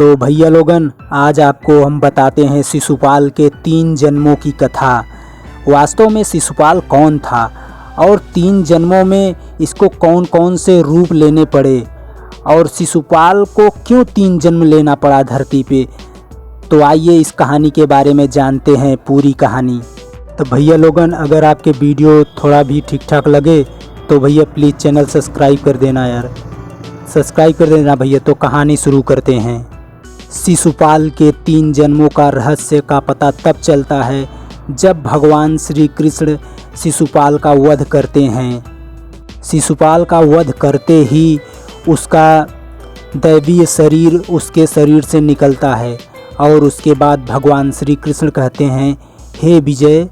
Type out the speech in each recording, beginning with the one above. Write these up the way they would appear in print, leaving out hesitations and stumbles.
तो भैया लोगन, आज आपको हम बताते हैं शिशुपाल के 3 जन्मों की कथा। वास्तव में शिशुपाल कौन था और 3 जन्मों में इसको कौन कौन से रूप लेने पड़े और शिशुपाल को क्यों 3 जन्म लेना पड़ा धरती पे। तो आइए इस कहानी के बारे में जानते हैं पूरी कहानी। तो भैया लोगन, अगर आपके वीडियो थोड़ा भी ठीक ठाक लगे तो भैया प्लीज़ चैनल सब्सक्राइब कर देना यार, सब्सक्राइब कर देना भैया। तो कहानी शुरू करते हैं। शिशुपाल के 3 जन्मों का रहस्य का पता तब चलता है जब भगवान श्री कृष्ण शिशुपाल का वध करते हैं। शिशुपाल का वध करते ही उसका दैवीय शरीर उसके शरीर से निकलता है और उसके बाद भगवान श्री कृष्ण कहते हैं, हे विजय,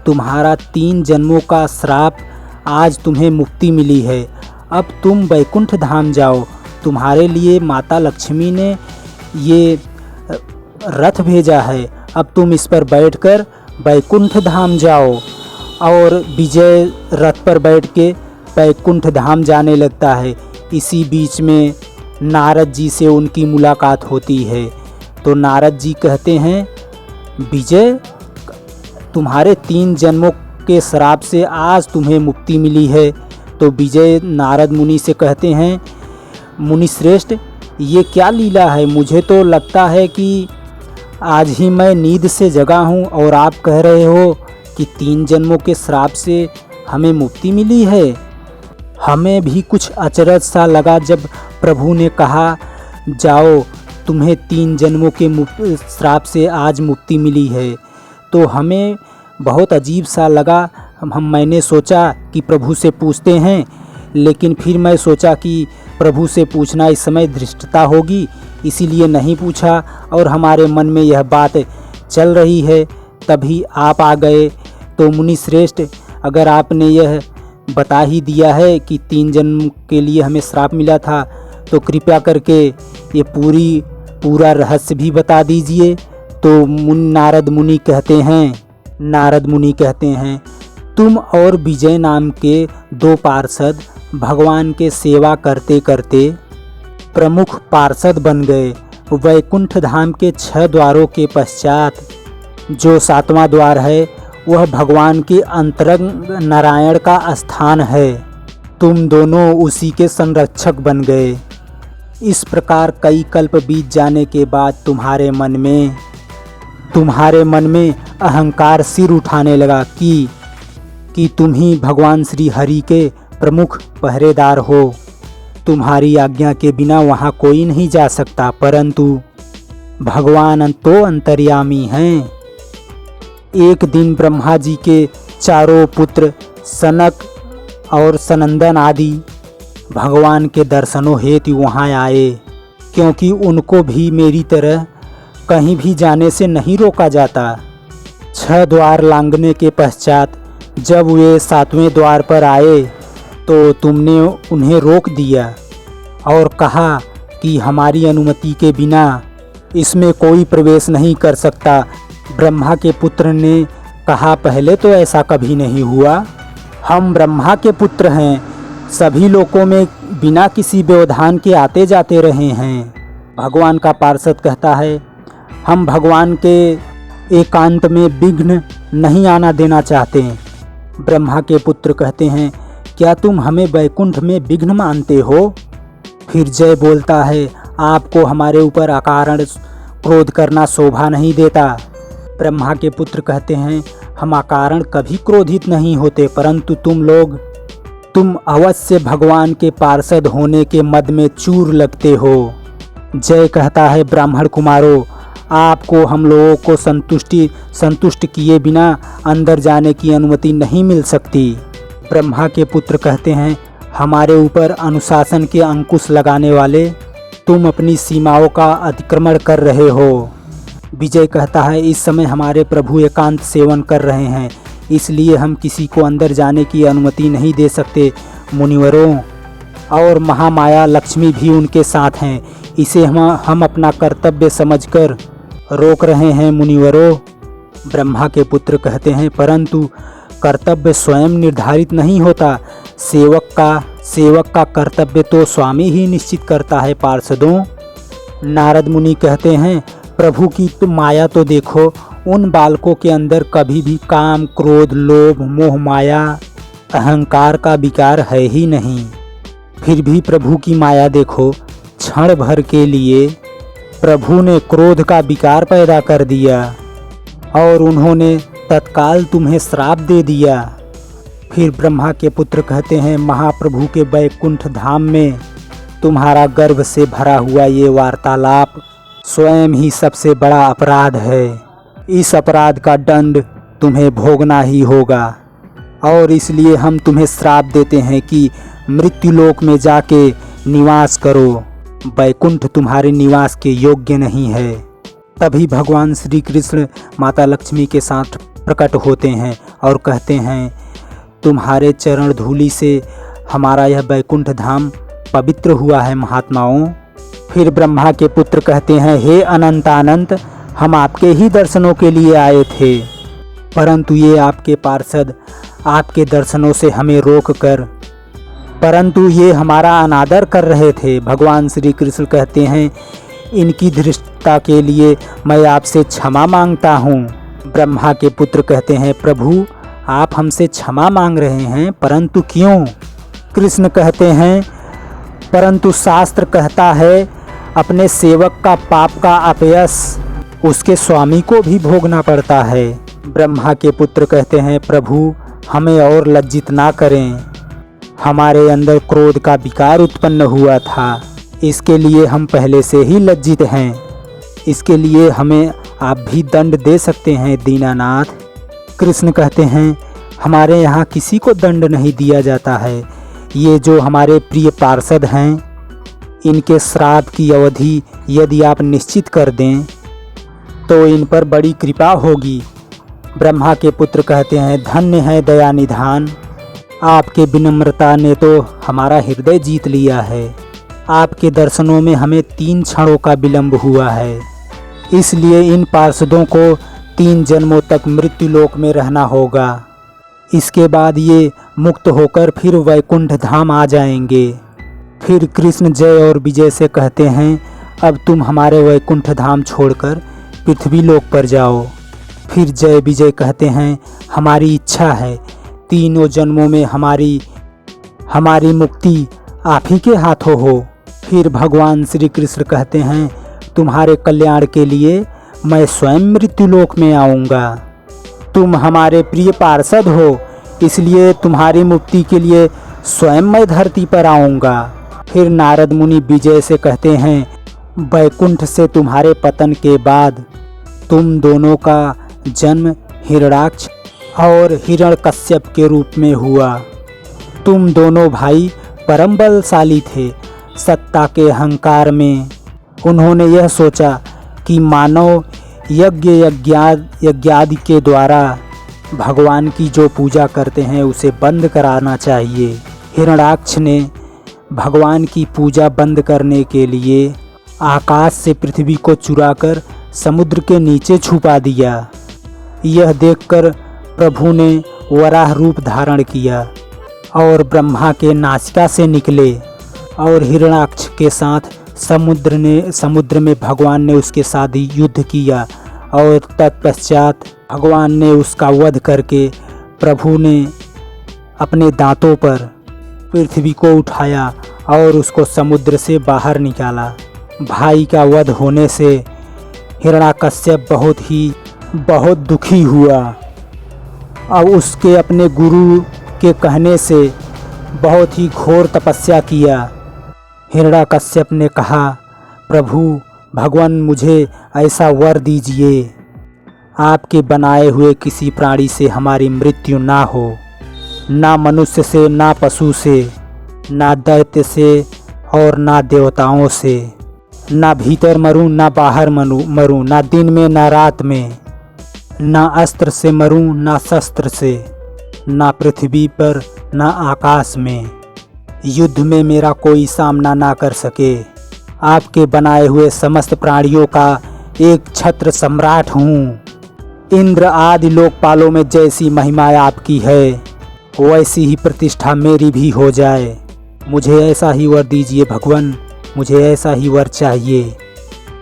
तुम्हारा 3 जन्मों का श्राप, आज तुम्हें मुक्ति मिली है। अब तुम वैकुंठ धाम जाओ। तुम्हारे लिए माता लक्ष्मी ने ये रथ भेजा है, अब तुम इस पर बैठकर वैकुंठ धाम जाओ। और विजय रथ पर बैठ के वैकुंठ धाम जाने लगता है। इसी बीच में नारद जी से उनकी मुलाकात होती है। तो नारद जी कहते हैं, विजय, तुम्हारे 3 जन्मों के श्राप से आज तुम्हें मुक्ति मिली है। तो विजय नारद मुनि से कहते हैं, मुनि श्रेष्ठ, ये क्या लीला है? मुझे तो लगता है कि आज ही मैं नींद से जगा हूँ और आप कह रहे हो कि 3 जन्मों के श्राप से हमें मुक्ति मिली है। हमें भी कुछ अचरज सा लगा जब प्रभु ने कहा, जाओ, तुम्हें 3 जन्मों के श्राप से आज मुक्ति मिली है। तो हमें बहुत अजीब सा लगा। मैंने सोचा कि प्रभु से पूछते हैं, लेकिन फिर मैं सोचा कि प्रभु से पूछना इस समय धृष्टता होगी, इसीलिए नहीं पूछा और हमारे मन में यह बात चल रही है। तभी आप आ गए। तो मुनि श्रेष्ठ, अगर आपने यह बता ही दिया है कि 3 जन्म के लिए हमें श्राप मिला था, तो कृपया करके ये पूरा रहस्य भी बता दीजिए। तो नारद मुनि कहते हैं, तुम और विजय नाम के 2 पार्षद भगवान के सेवा करते करते प्रमुख पार्षद बन गए। वैकुंठ धाम के 6 द्वारों के पश्चात जो 7वां द्वार है वह भगवान के अंतरंग नारायण का स्थान है। तुम दोनों उसी के संरक्षक बन गए। इस प्रकार कई कल्प बीत जाने के बाद तुम्हारे मन में अहंकार सिर उठाने लगा कि तुम ही भगवान श्री हरि के प्रमुख पहरेदार हो। तुम्हारी आज्ञा के बिना वहाँ कोई नहीं जा सकता, परंतु भगवान तो अंतर्यामी हैं। एक दिन ब्रह्मा जी के 4 पुत्र सनक और सनंदन आदि भगवान के दर्शनों हेतु वहाँ आए, क्योंकि उनको भी मेरी तरह कहीं भी जाने से नहीं रोका जाता। 6 द्वार लांघने के पश्चात जब वे 7वें द्वार पर आए तो तुमने उन्हें रोक दिया और कहा कि हमारी अनुमति के बिना इसमें कोई प्रवेश नहीं कर सकता। ब्रह्मा के पुत्र ने कहा, पहले तो ऐसा कभी नहीं हुआ। हम ब्रह्मा के पुत्र हैं, सभी लोकों में बिना किसी व्यवधान के आते जाते रहे हैं। भगवान का पार्षद कहता है, हम भगवान के एकांत में विघ्न नहीं आना देना चाहते। ब्रह्मा के पुत्र कहते हैं, क्या तुम हमें वैकुंठ में विघ्न मानते हो? फिर जय बोलता है, आपको हमारे ऊपर अकारण क्रोध करना शोभा नहीं देता। ब्रह्मा के पुत्र कहते हैं, हम अकारण कभी क्रोधित नहीं होते, परंतु तुम अवश्य भगवान के पार्षद होने के मद में चूर लगते हो। जय कहता है, ब्राह्मण कुमारों, आपको हम लोगों को संतुष्ट किए बिना अंदर जाने की अनुमति नहीं मिल सकती। ब्रह्मा के पुत्र कहते हैं, हमारे ऊपर अनुशासन के अंकुश लगाने वाले, तुम अपनी सीमाओं का अतिक्रमण कर रहे हो। विजय कहता है, इस समय हमारे प्रभु एकांत सेवन कर रहे हैं, इसलिए हम किसी को अंदर जाने की अनुमति नहीं दे सकते। मुनिवरों और महामाया लक्ष्मी भी उनके साथ हैं, इसे हम अपना कर्तव्य समझकर रोक रहे हैं। मुनिवरों, ब्रह्मा के पुत्र कहते हैं, परंतु कर्तव्य स्वयं निर्धारित नहीं होता, सेवक का कर्तव्य तो स्वामी ही निश्चित करता है। पार्षदों, नारद मुनि कहते हैं, प्रभु की तुम माया तो देखो, उन बालकों के अंदर कभी भी काम, क्रोध, लोभ, मोह, माया, अहंकार का विकार है ही नहीं। फिर भी प्रभु की माया देखो, क्षण भर के लिए प्रभु ने क्रोध का विकार पैदा कर दिया और उन्होंने तत्काल तुम्हें श्राप दे दिया। फिर ब्रह्मा के पुत्र कहते हैं, महाप्रभु के वैकुंठ धाम में तुम्हारा गर्भ से भरा हुआ ये वार्तालाप स्वयं ही सबसे बड़ा अपराध है। इस अपराध का दंड तुम्हें भोगना ही होगा और इसलिए हम तुम्हें श्राप देते हैं कि मृत्युलोक में जाके निवास करो। वैकुंठ तुम्हारे निवास के योग्य नहीं है। तभी भगवान श्री कृष्ण माता लक्ष्मी के साथ प्रकट होते हैं और कहते हैं, तुम्हारे चरण धूलि से हमारा यह वैकुंठ धाम पवित्र हुआ है महात्माओं। फिर ब्रह्मा के पुत्र कहते हैं, हे अनंतानंत, हम आपके ही दर्शनों के लिए आए थे, परंतु ये आपके पार्षद आपके दर्शनों से हमें परंतु ये हमारा अनादर कर रहे थे। भगवान श्री कृष्ण कहते हैं, इनकी धृष्टता के लिए मैं आपसे क्षमा मांगता हूँ। ब्रह्मा के पुत्र कहते हैं, प्रभु आप हमसे क्षमा मांग रहे हैं, परंतु क्यों? कृष्ण कहते हैं, परंतु शास्त्र कहता है अपने सेवक का पाप का अपयश उसके स्वामी को भी भोगना पड़ता है। ब्रह्मा के पुत्र कहते हैं, प्रभु हमें और लज्जित ना करें, हमारे अंदर क्रोध का विकार उत्पन्न हुआ था, इसके लिए हम पहले से ही लज्जित हैं, इसके लिए हमें आप भी दंड दे सकते हैं दीनानाथ। कृष्ण कहते हैं, हमारे यहाँ किसी को दंड नहीं दिया जाता है। ये जो हमारे प्रिय पार्षद हैं, इनके श्राप की अवधि यदि आप निश्चित कर दें तो इन पर बड़ी कृपा होगी। ब्रह्मा के पुत्र कहते हैं, धन्य है दया निधान, आपके विनम्रता ने तो हमारा हृदय जीत लिया है। आपके दर्शनों में हमें 3 क्षणों का विलंब हुआ है, इसलिए इन पार्षदों को 3 जन्मों तक मृत्युलोक में रहना होगा। इसके बाद ये मुक्त होकर फिर वैकुंठ धाम आ जाएंगे। फिर कृष्ण जय और विजय से कहते हैं, अब तुम हमारे वैकुंठ धाम छोड़कर पृथ्वी लोक पर जाओ। फिर जय विजय कहते हैं, हमारी इच्छा है 3 जन्मों में हमारी मुक्ति आप ही के हाथों हो। फिर भगवान श्री कृष्ण कहते हैं, तुम्हारे कल्याण के लिए मैं स्वयं मृत्युलोक में आऊँगा। तुम हमारे प्रिय पार्षद हो, इसलिए तुम्हारी मुक्ति के लिए स्वयं मैं धरती पर आऊँगा। फिर नारद मुनि विजय से कहते हैं, वैकुंठ से तुम्हारे पतन के बाद तुम दोनों का जन्म हिरणाक्ष और हिरण्यकश्यप के रूप में हुआ। तुम दोनों भाई परम बलशाली थे। सत्ता के अहंकार में उन्होंने यह सोचा कि मानव यज्ञादि के द्वारा भगवान की जो पूजा करते हैं उसे बंद कराना चाहिए। हिरण्याक्ष ने भगवान की पूजा बंद करने के लिए आकाश से पृथ्वी को चुराकर समुद्र के नीचे छुपा दिया। यह देखकर प्रभु ने वराह रूप धारण किया और ब्रह्मा के नासिका से निकले और हिरण्याक्ष के साथ समुद्र में भगवान ने उसके साथ युद्ध किया और तत्पश्चात भगवान ने उसका वध करके प्रभु ने अपने दांतों पर पृथ्वी को उठाया और उसको समुद्र से बाहर निकाला। भाई का वध होने से हिरण्याकश्यप बहुत दुखी हुआ और उसके अपने गुरु के कहने से बहुत ही घोर तपस्या किया। हिरण्याकश्यप ने कहा, प्रभु भगवान मुझे ऐसा वर दीजिए, आपके बनाए हुए किसी प्राणी से हमारी मृत्यु ना हो, ना मनुष्य से, ना पशु से, ना दैत्य से और ना देवताओं से, ना भीतर मरूं ना बाहर मरूं, ना दिन में ना रात में, ना अस्त्र से मरूं ना शस्त्र से, ना पृथ्वी पर ना आकाश में। युद्ध में मेरा कोई सामना ना कर सके। आपके बनाए हुए समस्त प्राणियों का एक छत्र सम्राट हूँ। इंद्र आदि लोकपालों में जैसी महिमा आपकी है वैसी ही प्रतिष्ठा मेरी भी हो जाए। मुझे ऐसा ही वर दीजिए भगवान, मुझे ऐसा ही वर चाहिए।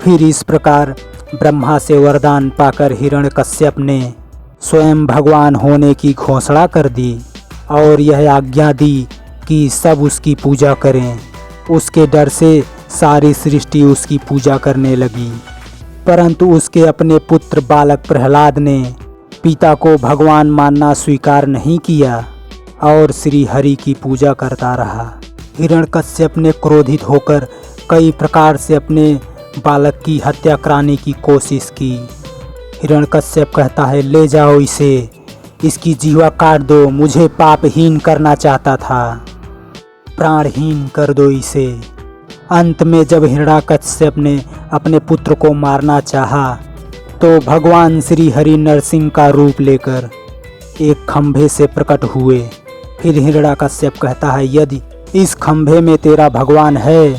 फिर इस प्रकार ब्रह्मा से वरदान पाकर हिरण्यकश्यप ने स्वयं भगवान होने की घोषणा कर दी और यह आज्ञा दी कि सब उसकी पूजा करें। उसके डर से सारी सृष्टि उसकी पूजा करने लगी, परंतु उसके अपने पुत्र बालक प्रहलाद ने पिता को भगवान मानना स्वीकार नहीं किया और श्री हरि की पूजा करता रहा। हिरण्यकश्यप ने क्रोधित होकर कई प्रकार से अपने बालक की हत्या कराने की कोशिश की। हिरण्यकश्यप कहता है, ले जाओ इसे, इसकी जीवा काट दो, मुझे पापहीन करना चाहता था, प्राणहीन कर दो इसे। अंत में जब हिरण्यकश्यप ने अपने पुत्र को मारना चाहा तो भगवान श्री हरि नरसिंह का रूप लेकर एक खंभे से प्रकट हुए। फिर हिरण्यकश्यप कहता है, यदि इस खंभे में तेरा भगवान है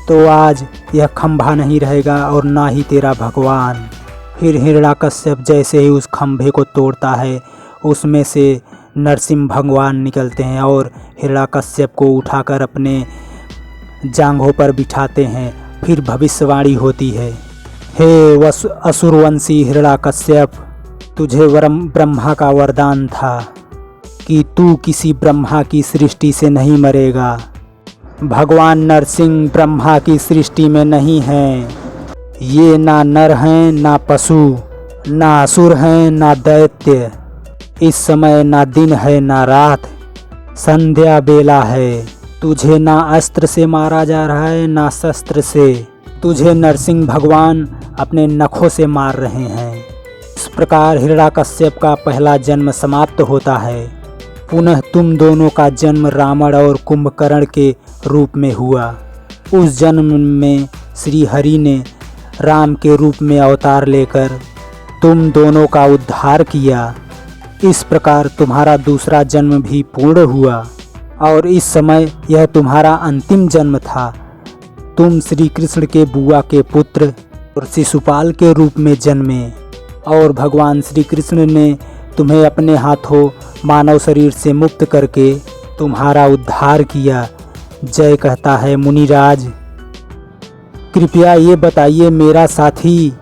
तो आज यह खंभा नहीं रहेगा और ना ही तेरा भगवान। फिर हिरण्यकश्यप जैसे ही उस खंभे को तोड़ता है, उसमें से नरसिंह भगवान निकलते हैं और हिरण्यकश्यप को उठाकर अपने जांघों पर बिठाते हैं। फिर भविष्यवाणी होती है, हे असुरवंशी हिरण्यकश्यप, तुझे ब्रह्मा का वरदान था कि तू किसी ब्रह्मा की सृष्टि से नहीं मरेगा। भगवान नरसिंह ब्रह्मा की सृष्टि में नहीं हैं। ये ना नर हैं, ना पशु, ना असुर हैं, ना दैत्य। इस समय ना दिन है ना रात, संध्या बेला है। तुझे ना अस्त्र से मारा जा रहा है ना शस्त्र से, तुझे नरसिंह भगवान अपने नखों से मार रहे हैं। इस प्रकार हिरण्यकश्यप का पहला जन्म समाप्त होता है। पुनः तुम दोनों का जन्म रावण और कुंभकर्ण के रूप में हुआ। उस जन्म में श्री हरि ने राम के रूप में अवतार लेकर तुम दोनों का उद्धार किया। इस प्रकार तुम्हारा दूसरा जन्म भी पूर्ण हुआ और इस समय यह तुम्हारा अंतिम जन्म था। तुम श्री कृष्ण के बुआ के पुत्र और शिशुपाल के रूप में जन्मे और भगवान श्री कृष्ण ने तुम्हें अपने हाथों मानव शरीर से मुक्त करके तुम्हारा उद्धार किया। जय कहता है मुनिराज। कृपया ये बताइए मेरा साथी,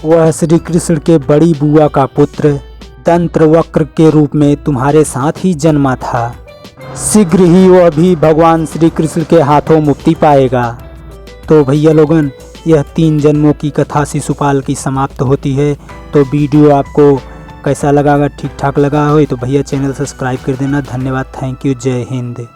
वह श्री कृष्ण के बड़ी बुआ का पुत्र दंत्रवक्र के रूप में तुम्हारे साथ ही जन्मा था। शीघ्र ही वह भी भगवान श्री कृष्ण के हाथों मुक्ति पाएगा। तो भैया लोगन, यह 3 जन्मों की कथा शिशुपाल की समाप्त होती है। तो वीडियो आपको कैसा लगा? अगर ठीक ठाक लगा हो तो भैया चैनल सब्सक्राइब कर देना। धन्यवाद, थैंक यू, जय हिंद।